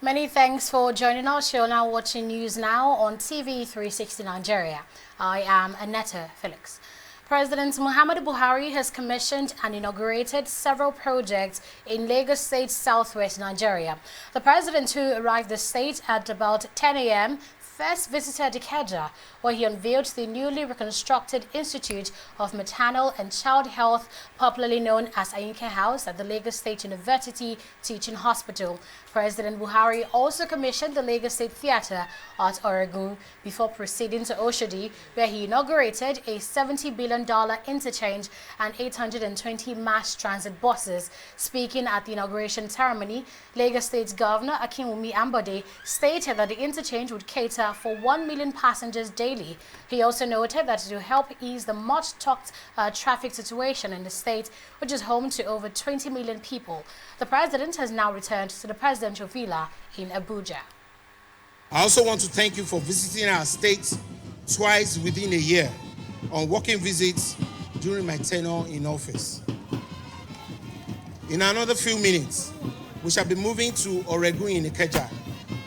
Many thanks for joining us. You're now watching News Now on TV360 Nigeria. I am Annetta Felix. President Muhammadu Buhari has commissioned and inaugurated several projects in Lagos State, southwest Nigeria. The president, who arrived the state at about 10 a.m., first visited Ikeja, where he unveiled the newly reconstructed Institute of Maternal and Child Health, popularly known as Ayinke House, at the Lagos State University Teaching Hospital. President Buhari also commissioned the Lagos State Theatre at Oregun before proceeding to Oshodi, where he inaugurated a $70 billion interchange and 820 mass transit buses. Speaking at the inauguration ceremony, Lagos State Governor Akinwumi Ambode stated that the interchange would cater for 1 million passengers daily. He also noted that it will help ease the much-talked traffic situation in the state, which is home to over 20 million people. The president has now returned to the presidential villa in Abuja. I also want to thank you for visiting our state twice within a year on working visits during my tenure in office. In another few minutes, we shall be moving to Oregun in Ikeja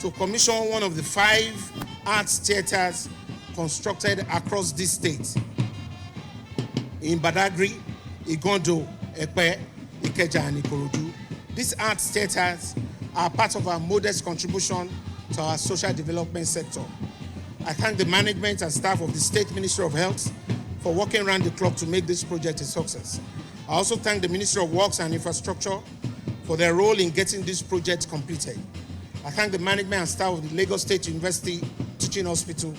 to commission one of the 5 arts theaters constructed across this state in Badagry, Igondo, Epe, Ikeja, and Ikorodu. These arts theaters are part of our modest contribution to our social development sector. I thank the management and staff of the State Ministry of Health for working around the clock to make this project a success. I also thank the Ministry of Works and Infrastructure for their role in getting this project completed. I thank the management and staff of the Lagos State University Teaching Hospital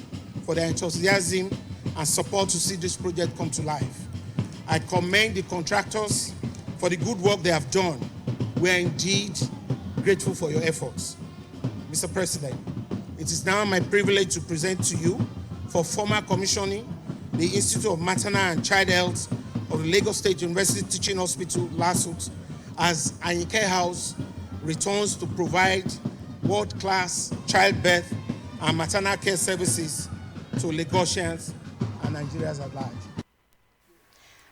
for their enthusiasm and support to see this project come to life. I commend the contractors for the good work they have done. We are indeed grateful for your efforts. Mr. President, it is now my privilege to present to you for formal commissioning the Institute of Maternal and Child Health of the Lagos State University Teaching Hospital, LASUT, as Ayinke House returns to provide world-class childbirth and maternal care services to Lagosians and Nigerians at large.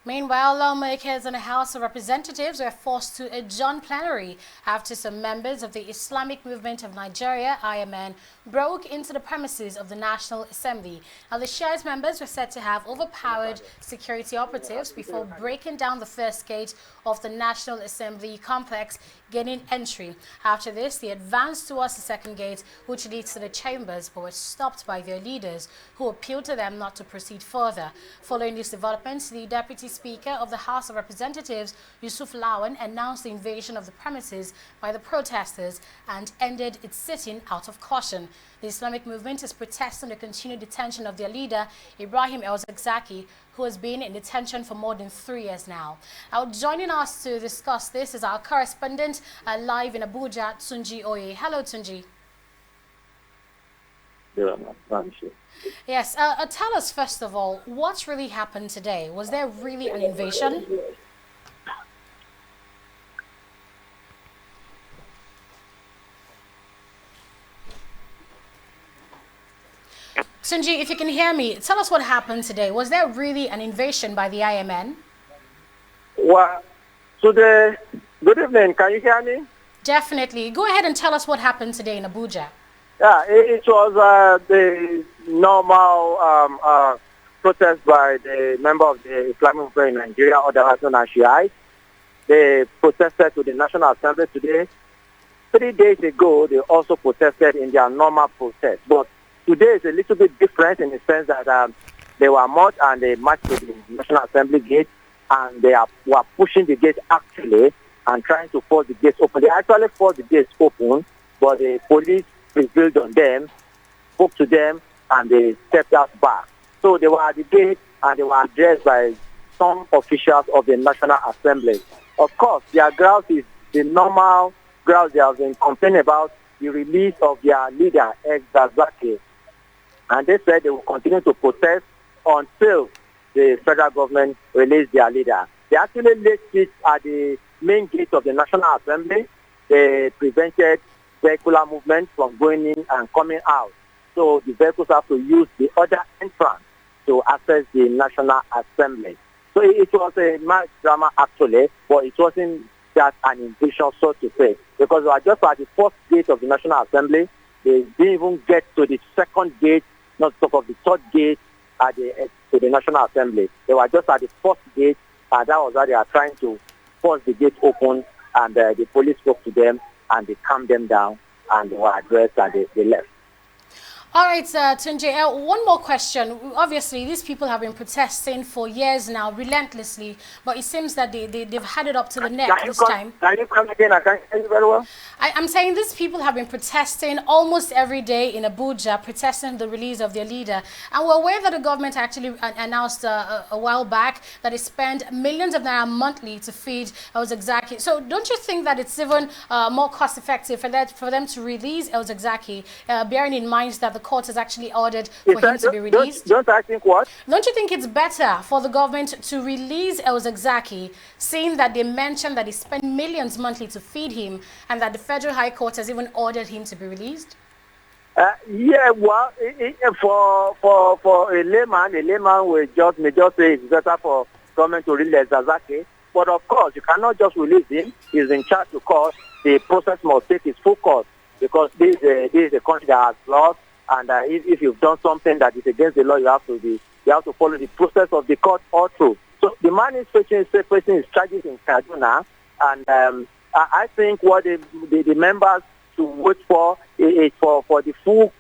Meanwhile, lawmakers in the House of Representatives were forced to adjourn plenary after some members of the Islamic Movement of Nigeria, IMN, broke into the premises of the National Assembly. Now, the Shiite members were said to have overpowered security operatives before breaking down the first gate of the National Assembly complex, gaining entry. After this, they advanced towards the second gate, which leads to the chambers, but were stopped by their leaders, who appealed to them not to proceed further. Following these developments, the Deputy Speaker of the House of Representatives, Yusuf Lawan, announced the invasion of the premises by the protesters and ended its sitting out of caution. The Islamic movement is protesting the continued detention of their leader, Ibrahim El-Zakzaki, who has been in detention for more than 3 years now. Now, joining us to discuss this is our correspondent live in Abuja, Tunji Oye. Hello, Tunji. Yes, tell us first of all, what really happened today? Was there really an invasion? Tunji, if you can hear me, tell us what happened today. Was there really an invasion by the IMN? Well, today, good evening. Can you hear me? Definitely. Go ahead and tell us what happened today in Abuja. Yeah, it was the normal protest by the member of the Islamic movement in Nigeria, otherwise known as Shiite. They protested to the National Assembly today. 3 days ago, they also protested in their normal protest. But today is a little bit different in the sense that they were marched and they marched to the National Assembly gate, and they were pushing the gate actually and trying to force the gates open. They actually forced the gates open, but the police prevailed on them, spoke to them, and they stepped out back. So they were at the gate and they were addressed by some officials of the National Assembly. Of course, their grounds is the normal grounds they have been complaining about, the release of their leader, El-Zakzaki. And they said they will continue to protest until the federal government release their leader. They actually laid it at the main gate of the National Assembly. They prevented vehicular movement from going in and coming out. So the vehicles have to use the other entrance to access the National Assembly. So it was a mass drama actually, but it wasn't that an invasion, so to say, because we are just at the first gate of the National Assembly. They didn't even get to the second gate, not talk of the third gate to the National Assembly. They were just at the first gate, and that was why they are trying to force the gate open, and the police spoke to them, and they calmed them down, and they were addressed, and they left. All right, Tunji, one more question. Obviously, these people have been protesting for years now, relentlessly, but it seems that they've had it up to the neck this time. Can you come again? I can't hear you very well. I'm saying these people have been protesting almost every day in Abuja, protesting the release of their leader. And we're aware that the government actually announced a while back that it spent millions of naira monthly to feed El Zakzaky. So don't you think that it's even more cost effective for them to release El Zakzaky, bearing in mind that the court has actually ordered for him to be released? Don't I think what? Don't you think it's better for the government to release El Zakzaky, seeing that they mentioned that he spent millions monthly to feed him and that the Federal High Court has even ordered him to be released? Yeah, well, for a layman may just say it's better for government to release Zakzaky. But of course, you cannot just release him. He's in charge of court. The process must take its full course, because this is a country that has laws. And if you've done something that is against the law, you have to follow the process of the court all through. So the man is facing his charges in Kaduna, and I think what the members to wait for is for the full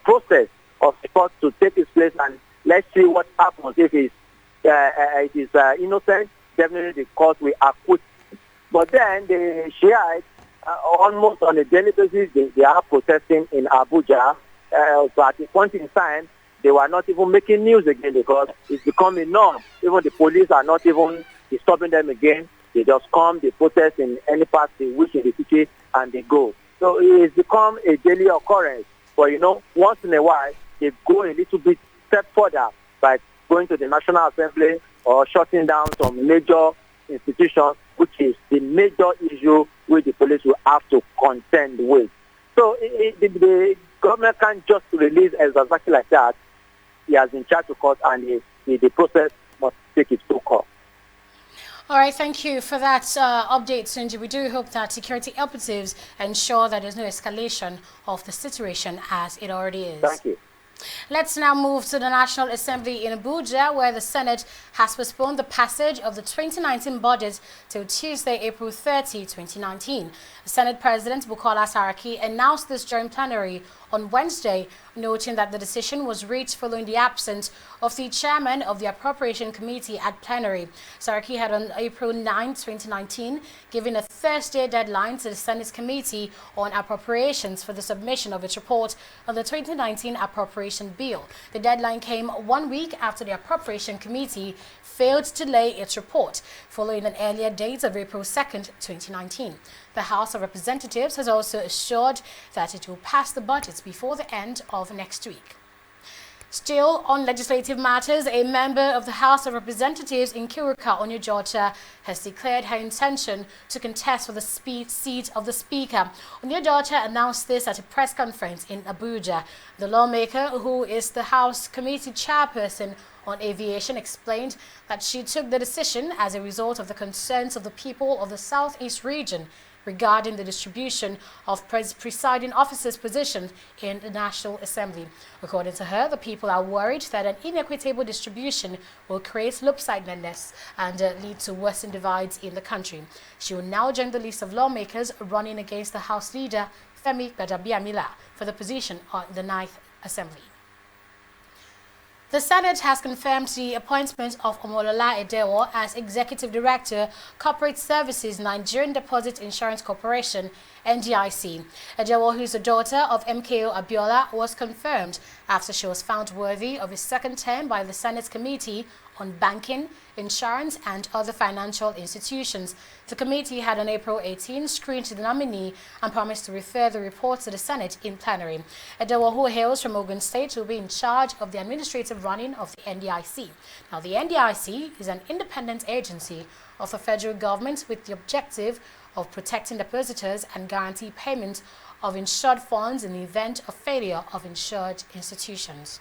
process of the court to take its place, and let's see what happens. If it is innocent, definitely the court will acquit. But then the Shiites, almost on a daily basis, they are protesting in Abuja. So at the point in time, they were not even making news again, because it's become a norm. Even the police are not even disturbing them again. They just come, they protest in any part they wish in the city, and they go. So it's become a daily occurrence. But once in a while, they go a little bit step further by going to the National Assembly or shutting down some major institutions, which is the major issue which the police will have to contend with. So the government can't just release El Zakzaky like that. He has been charged to court, and the process must take its full course. All right, thank you for that update, Tunji. We do hope that security operatives ensure that there's no escalation of the situation as it already is. Thank you. Let's now move to the National Assembly in Abuja, where the Senate has postponed the passage of the 2019 budget till Tuesday, April 30, 2019. The Senate President Bukola Saraki announced this during plenary on Wednesday, noting that the decision was reached following the absence of the chairman of the Appropriation Committee at plenary. Saraki had on April 9, 2019, given a Thursday deadline to the Senate Committee on Appropriations for the submission of its report on the 2019 Appropriation Bill. The deadline came 1 week after the Appropriation Committee failed to lay its report, following an earlier date of April 2, 2019. The House of Representatives has also assured that it will pass the budget before the end of next week. Still on legislative matters, a member of the House of Representatives in Kiruka, Onyejocha, has declared her intention to contest for the seat of the Speaker. Onyejocha announced this at a press conference in Abuja. The lawmaker, who is the House Committee chairperson on aviation, explained that she took the decision as a result of the concerns of the people of the Southeast region regarding the distribution of presiding officers' positions in the National Assembly. According to her, the people are worried that an inequitable distribution will create lopsidedness and lead to worsened divides in the country. She will now join the list of lawmakers running against the House leader, Femi Gbajabiamila, for the position on the 9th Assembly. The Senate has confirmed the appointment of Omolola Edewo as Executive Director, Corporate Services, Nigerian Deposit Insurance Corporation, NDIC. Edewo, who is the daughter of MKO Abiola, was confirmed after she was found worthy of a second term by the Senate Committee on Banking, Insurance and Other Financial Institutions. The committee had on April 18 screened the nominee and promised to refer the report to the Senate in plenary. Edewo, who hails from Ogun State, will be in charge of the administrative running of the NDIC. Now, the NDIC is an independent agency of the federal government with the objective of protecting depositors and guarantee payment of insured funds in the event of failure of insured institutions.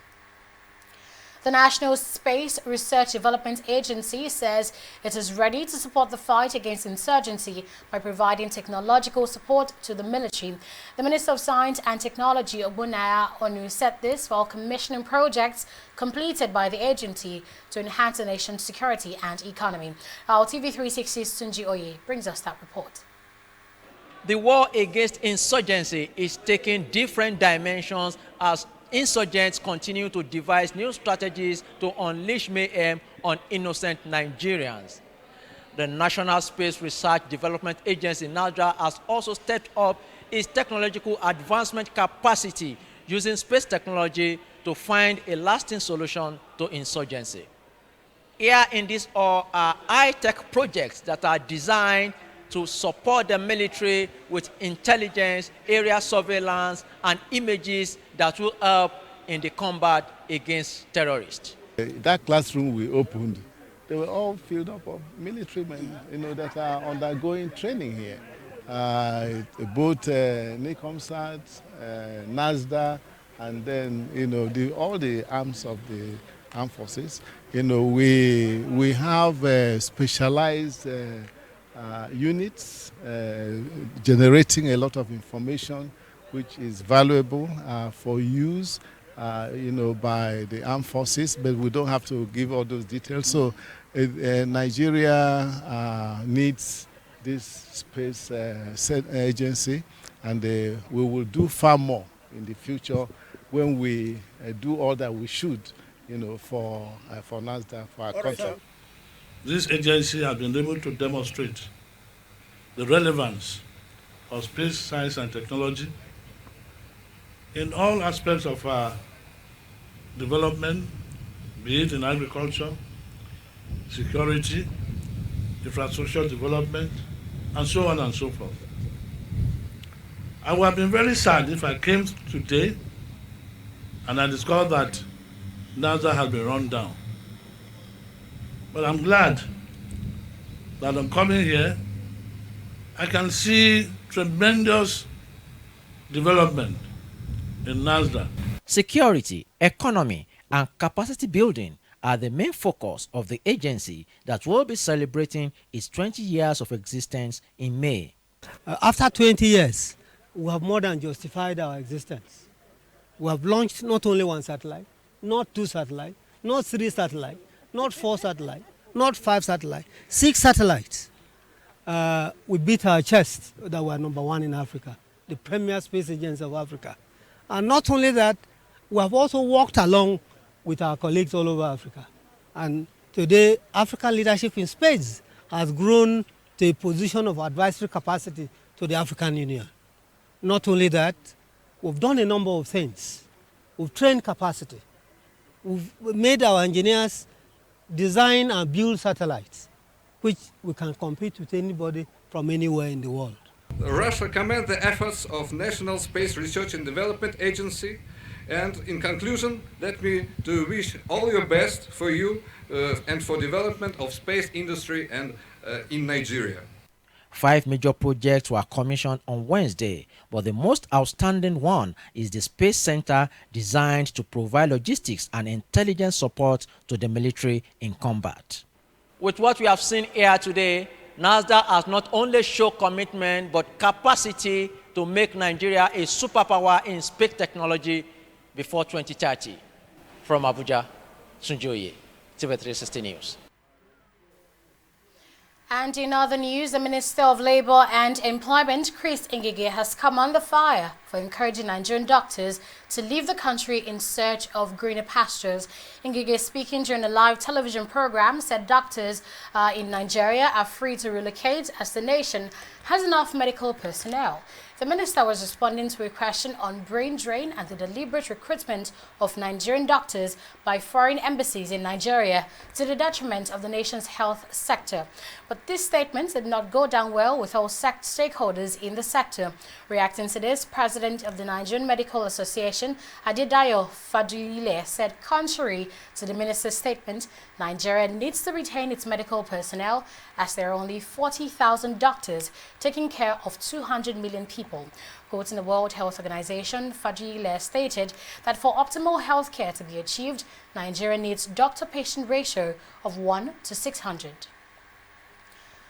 The National Space Research Development Agency says it is ready to support the fight against insurgency by providing technological support to the military. The Minister of Science and Technology, Jong Un, said this while commissioning projects completed by the agency to enhance the nation's security and economy. Our TV360's Sunji Oye brings us that report. The war against insurgency is taking different dimensions as insurgents continue to devise new strategies to unleash mayhem on innocent Nigerians. The National Space Research Development Agency, NASRDA, has also stepped up its technological advancement capacity using space technology to find a lasting solution to insurgency. Here in this are high-tech projects that are designed to support the military with intelligence, area surveillance, and images that will help in the combat against terrorists. That classroom we opened, they were all filled up of military men, that are undergoing training here. Both NICOMSAT, NASRDA, and then all the arms of the armed forces. We have specialized units generating a lot of information which is valuable for use by the armed forces, but we don't have to give all those details. So Nigeria needs this space agency, and we will do far more in the future when we do all that we should for NASRDA, for our country. This agency has been able to demonstrate the relevance of space science and technology in all aspects of our development, be it in agriculture, security, infrastructure development, and so on and so forth. I would have been very sad if I came today and I discovered that NASRDA has been run down. But I'm glad that I'm coming here. I can see tremendous development in NASRDA. Security, economy, and capacity building are the main focus of the agency that will be celebrating its 20 years of existence in May. After 20 years, we have more than justified our existence. We have launched not only one satellite, not two satellites, not three satellites, not four satellites, not 5 satellites, 6 satellites. We beat our chest that we are #1 in Africa, the premier space agency of Africa. And not only that, we have also walked along with our colleagues all over Africa. And today, African leadership in space has grown to a position of advisory capacity to the African Union. Not only that, we've done a number of things. We've trained capacity. We've made our engineers design and build satellites, which we can compete with anybody from anywhere in the world. Russia commends the efforts of National Space Research and Development Agency, and in conclusion, let me wish all your best for you and for development of space industry and in Nigeria. 5 major projects were commissioned on Wednesday, but the most outstanding one is the Space Center, designed to provide logistics and intelligence support to the military in combat. With what we have seen here today, NASRDA has not only shown commitment but capacity to make Nigeria a superpower in space technology before 2030. From Abuja, Sunji Oye, TV360 News. And in other news, the Minister of Labour and Employment, Chris Ngige, has come under fire for encouraging Nigerian doctors to leave the country in search of greener pastures. Ngige, speaking during a live television program, said doctors in Nigeria are free to relocate as the nation has enough medical personnel. The minister was responding to a question on brain drain and the deliberate recruitment of Nigerian doctors by foreign embassies in Nigeria to the detriment of the nation's health sector. But this statement did not go down well with all stakeholders in the sector. Reacting to this, President of the Nigerian Medical Association, Adedayo Faduyile, said contrary to the minister's statement, Nigeria needs to retain its medical personnel as there are only 40,000 doctors taking care of 200 million people people. Quoting the World Health Organization, Fadile stated that for optimal health care to be achieved, Nigeria needs doctor-patient ratio of 1 to 600.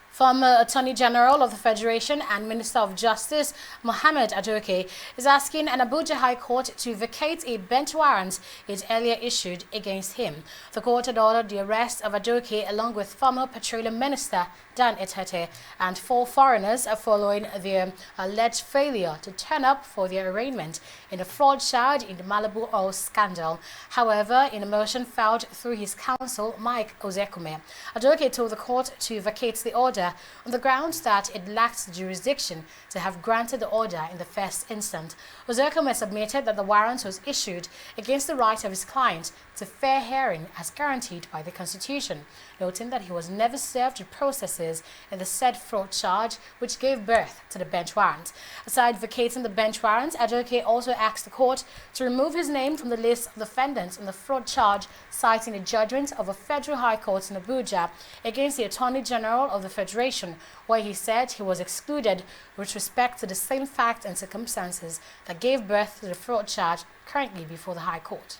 Former Attorney General of the Federation and Minister of Justice, Mohammed Adoke, is asking an Abuja High Court to vacate a bench warrant it earlier issued against him. The court had ordered the arrest of Adoke along with former Petroleum Minister Dan Etete and 4 foreigners following their alleged failure to turn up for their arraignment in a fraud charge in the Malibu oil scandal. However, in a motion filed through his counsel, Mike Ozekume, Adoke told the court to vacate the order on the grounds that it lacked jurisdiction to have granted the order in the first instance. Ozekume submitted that the warrant was issued against the right of his client to fair hearing as guaranteed by the Constitution, noting that he was never served with processes in the said fraud charge which gave birth to the bench warrant. Aside vacating the bench warrant, Adoke also asked the court to remove his name from the list of defendants in the fraud charge, citing a judgment of a federal high court in Abuja against the Attorney General of the Federation, where he said he was excluded with respect to the same fact and circumstances that gave birth to the fraud charge currently before the High Court.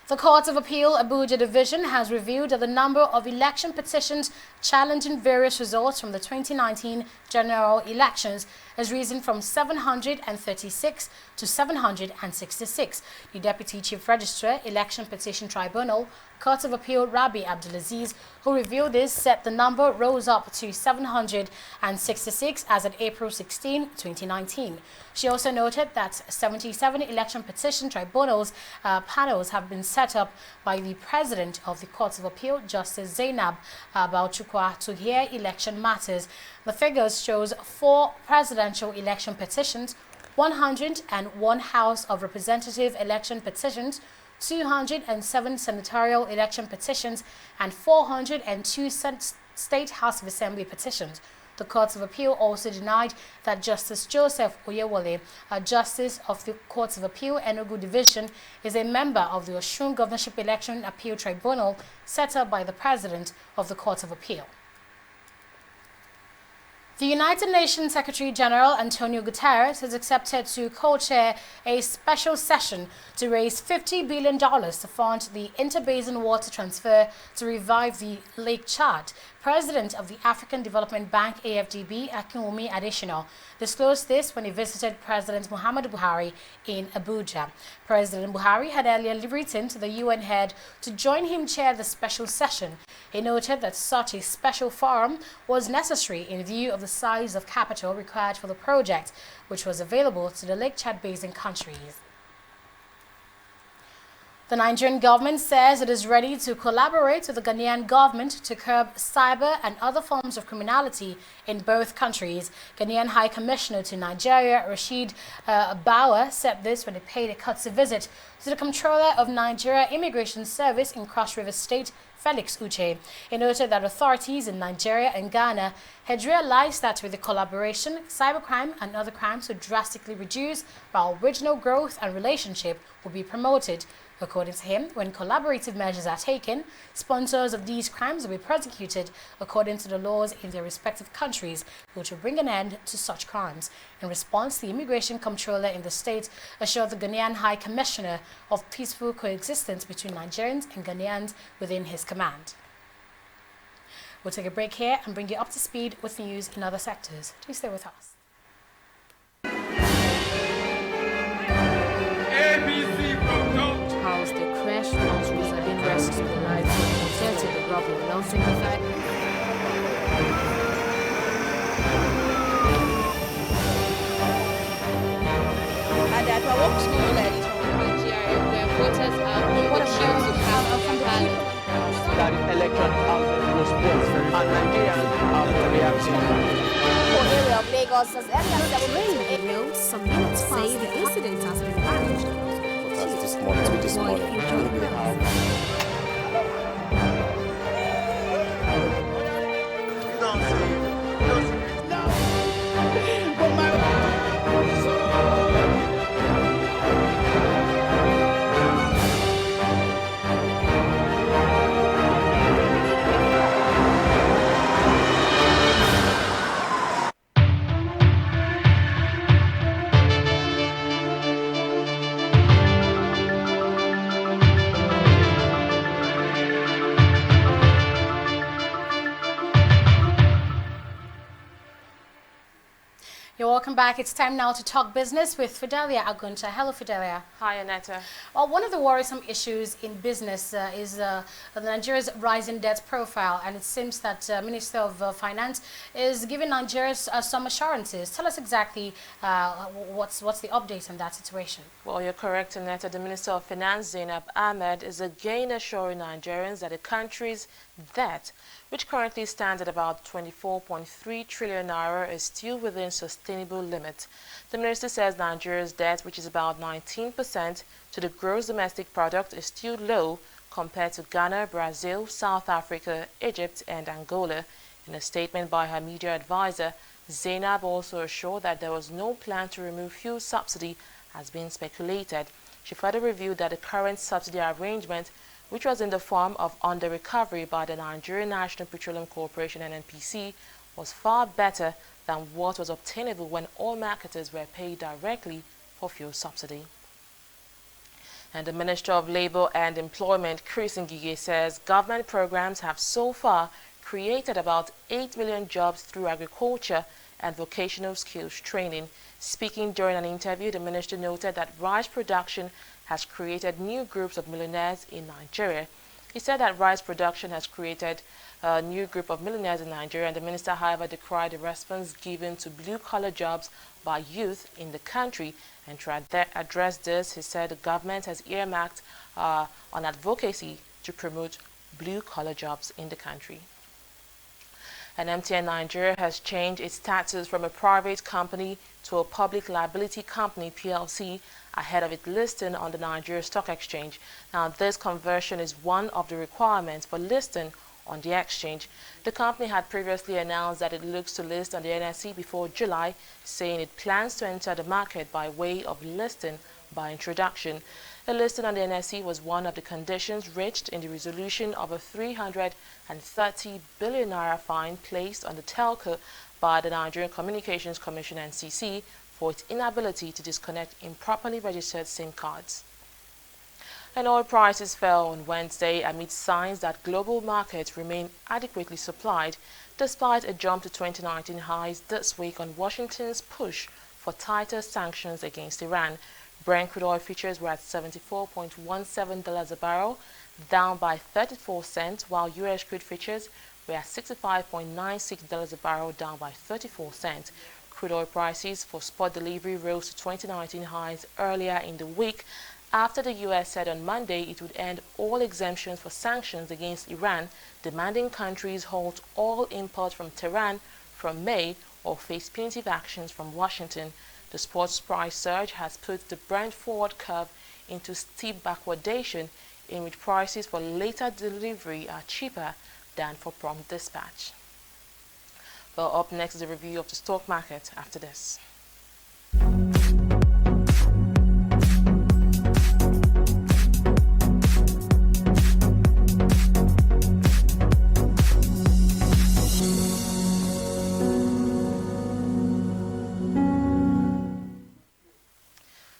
The Court of Appeal Abuja Division has reviewed that the number of election petitions challenging various results from the 2019 general elections has risen from 736 to 766. The Deputy Chief Registrar, Election Petition Tribunal, Court of Appeal Rabi Abdulaziz, who reviewed this, said the number rose up to 766 as of April 16, 2019. She also noted that 77 election petition tribunals panels have been set up by the President of the Court of Appeal, Justice Zainab Bauchukwa, to hear election matters. The figures shows 4 presidential election petitions, 101 House of Representative election petitions, 207 senatorial election petitions, and 402 State House of Assembly petitions. The Court of Appeal also denied that Justice Joseph Oyewole, a Justice of the Court of Appeal Enugu Division, is a member of the Osun Governorship Election Appeal Tribunal set up by the President of the Court of Appeal. The United Nations Secretary General Antonio Guterres has accepted to co-chair a special session to raise $50 billion to fund the interbasin water transfer to revive the Lake Chad. President of the African Development Bank, AFDB, Akinwumi Adesina, disclosed this when he visited President Muhammadu Buhari in Abuja. President Buhari had earlier written to the UN head to join him chair the special session. He noted that such a special forum was necessary in view of the size of capital required for the project, which was available to the Lake Chad Basin countries. The Nigerian government says it is ready to collaborate with the Ghanaian government to curb cyber and other forms of criminality in both countries. Ghanaian High Commissioner to Nigeria, Rashid Bauer, said this when he paid a courtesy visit to the Comptroller of Nigeria Immigration Service in Cross River State, Felix Uche. He noted that authorities in Nigeria and Ghana had realized that with the collaboration, cybercrime and other crimes would drastically reduce, while regional growth and relationship will be promoted. According to him, when collaborative measures are taken, sponsors of these crimes will be prosecuted according to the laws in their respective countries, which will bring an end to such crimes. In response, the immigration comptroller in the state assured the Ghanaian High Commissioner of peaceful coexistence between Nigerians and Ghanaians within his command. We'll take a break here and bring you up to speed with news in other sectors. Do stay with us. House the crash launchers have been rescued alive to protect the government now signified. And that our work school that is from Nigeria where voters are on the queue to have a ballot. That election was post and Nigerians are reacting. For area of Lagos as early as 7 some minutes say the incident has been managed. This morning. welcome back. It's time now to talk business with Fidelia Agunta. Hello, Fidelia. Hi, Annetta. Well, one of the worrisome issues in business is Nigeria's rising debt profile, and it seems that Minister of Finance is giving Nigerians some assurances. Tell us exactly what's the update on that situation. Well, you're correct, Annetta. The Minister of Finance, Zainab Ahmed, is again assuring Nigerians that the country's debt, which currently stands at about 24.3 trillion naira, is still within sustainable limits. The minister says Nigeria's debt, which is about 19% to the gross domestic product, is still low compared to Ghana, Brazil, South Africa, Egypt, and Angola. In a statement by her media advisor, Zainab also assured that there was no plan to remove fuel subsidy as being speculated. She further revealed that the current subsidy arrangement, which was in the form of under-recovery by the Nigerian National Petroleum Corporation (NNPC), was far better than what was obtainable when all marketers were paid directly for fuel subsidy. And the Minister of Labour and Employment, Chris Ngige, says government programs have so far created about 8 million jobs through agriculture and vocational skills training. Speaking during an interview, the minister noted that rice production has created new groups of millionaires in Nigeria. He said that rice production has created a new group of millionaires in Nigeria, and the minister, however, decried the response given to blue-collar jobs by youth in the country. And to address this, he said the government has earmarked on advocacy to promote blue-collar jobs in the country. And MTN Nigeria has changed its status from a private company to a public liability company, PLC, ahead of its listing on the Nigeria Stock Exchange. Now, this conversion is one of the requirements for listing on the exchange. The company had previously announced that it looks to list on the NSE before July, saying it plans to enter the market by way of listing by introduction. The listing on the NSE was one of the conditions reached in the resolution of a 330 billion naira fine placed on the telco by the Nigerian Communications Commission (NCC) for its inability to disconnect improperly registered SIM cards. And oil prices fell on Wednesday amid signs that global markets remain adequately supplied, despite a jump to 2019 highs this week on Washington's push for tighter sanctions against Iran. Brent crude oil futures were at $74.17 a barrel, down by 34 cents, while U.S. crude futures were at $65.96 a barrel, down by 34 cents. Crude oil prices for spot delivery rose to 2019 highs earlier in the week after the U.S. said on Monday it would end all exemptions for sanctions against Iran, demanding countries halt all imports from Tehran from May or face punitive actions from Washington. The spot price surge has put the Brent forward curve into steep backwardation, in which prices for later delivery are cheaper than for prompt dispatch. Well, up next is a review of the stock market after this.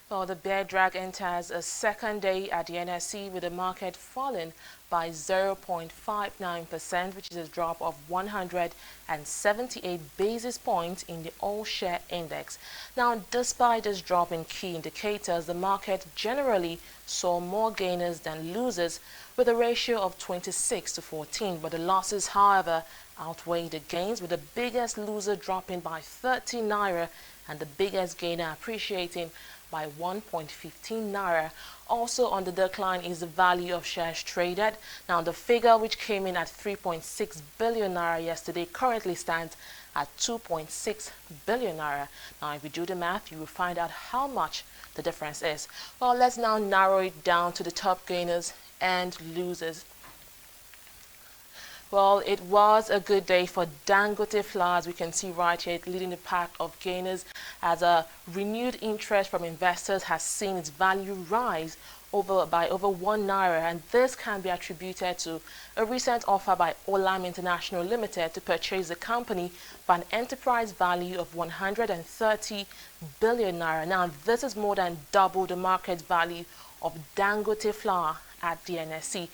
Well, the bear drag enters a second day at the NSE with the market falling by 0.59%, which is a drop of 178 basis points in the all-share index. Now, despite this drop in key indicators, the market generally saw more gainers than losers, with a ratio of 26-14. But the losses, however, outweigh the gains, with the biggest loser dropping by 30 naira and the biggest gainer appreciating by 1.15 naira. Also on the decline is the value of shares traded. Now, the figure, which came in at 3.6 billion naira yesterday, currently stands at 2.6 billion naira. Now, if you do the math, you will find out how much the difference is. Well, let's now narrow it down to the top gainers and losers. Well, it was a good day for Dangote flour, as we can see right here, leading the pack of gainers, as a renewed interest from investors has seen its value rise by over 1 naira, and this can be attributed to a recent offer by Olam International Limited to purchase the company for an enterprise value of 130 billion naira. Now, this is more than double the market value of Dangote flour at the NSE.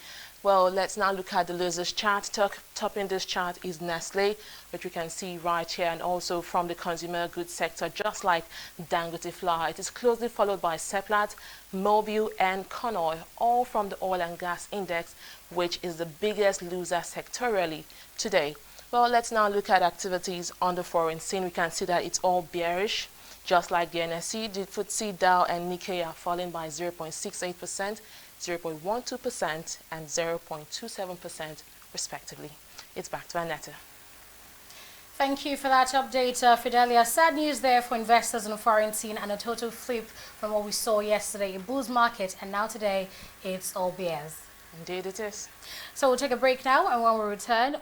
Well, let's now look at the losers chart. Topping this chart is Nestle, which we can see right here, and also from the consumer goods sector, just like Dangote flour. It is closely followed by Seplat, Mobil, and Conoil, all from the oil and gas index, which is the biggest loser sectorially today. Well, let's now look at activities on the foreign scene. We can see that it's all bearish. Just like the NSE, the FTSE, Dow, and Nikkei are falling by 0.68%, 0.12%, and 0.27% respectively. It's back to Annetta. Thank you for that update, Fidelia. Sad news there for investors on the foreign scene, and a total flip from what we saw yesterday in bulls market, and now today it's all bears. Indeed it is. So we'll take a break now, and when we return,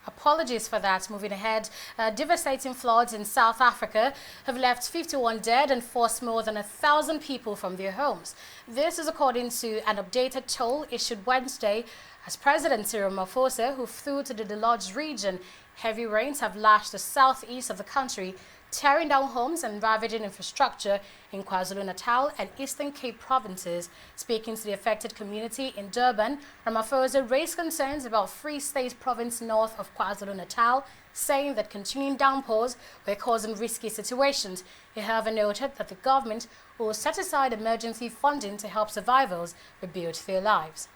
apologies for that. Moving ahead, devastating floods in South Africa have left 51 dead and forced more than 1,000 people from their homes. This is according to an updated toll issued Wednesday as President Cyril Ramaphosa, who flew to the Delodge region. Heavy rains have lashed the southeast of the country, tearing down homes and ravaging infrastructure in KwaZulu-Natal and Eastern Cape provinces. Speaking to the affected community in Durban, Ramaphosa raised concerns about Free State province north of KwaZulu-Natal, saying that continuing downpours were causing risky situations. He however noted that the government will set aside emergency funding to help survivors rebuild their lives.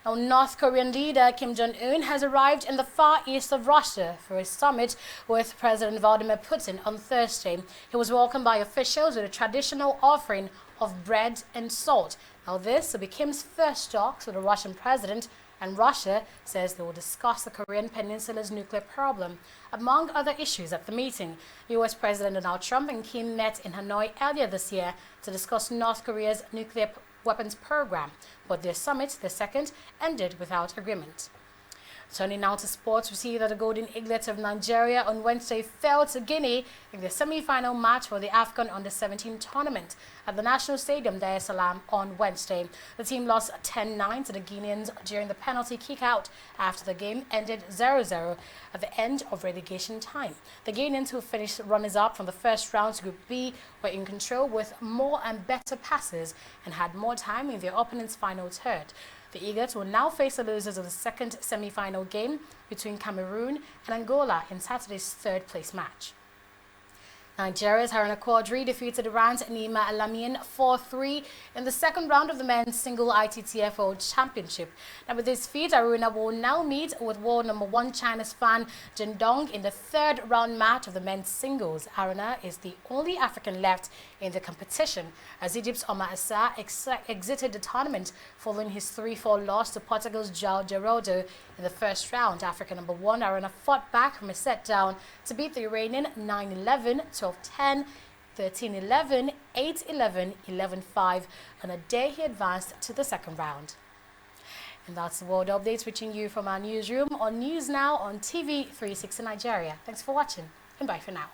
Now, North Korean leader Kim Jong Un has arrived in the far east of Russia for a summit with President Vladimir Putin on Thursday. He was welcomed by officials with a traditional offering of bread and salt. Now, this will be Kim's first talks with the Russian president, and Russia says they will discuss the Korean Peninsula's nuclear problem, among other issues at the meeting. U.S. President Donald Trump and Kim met in Hanoi earlier this year to discuss North Korea's nuclear weapons program, but their summit, the second, ended without agreement. Turning now to sports, we see that the Golden Eaglets of Nigeria on Wednesday fell to Guinea in the semi-final match for the AFCON Under-17 tournament at the National Stadium, Dar es Salaam, on Wednesday. The team lost 10-9 to the Guineans during the penalty kick-out after the game ended 0-0 at the end of relegation time. The Guineans, who finished runners-up from the first round to Group B, were in control with more and better passes and had more time in their opponent's final third. The Eagles will now face the losers of the second semi-final game between Cameroon and Angola in Saturday's third-place match. Nigeria's Haruna Quadri defeated Iran's Nima Alamian 4-3 in the second round of the men's single ITTF World Championship. Now, with this feat, Haruna will now meet with world number 1 China's Fan Zhendong in the third round match of the men's singles. Haruna is the only African left in the competition, as Egypt's Omar Assa exited the tournament following his 3-4 loss to Portugal's João Geraldo in the first round. African number 1 Haruna fought back from a set down to beat the Iranian 9-11, 12-10, 13-11, 8-11, 11-5 on a day he advanced to the second round. And that's the world update, reaching you from our newsroom on News Now on TV360 Nigeria. Thanks for watching, and bye for now.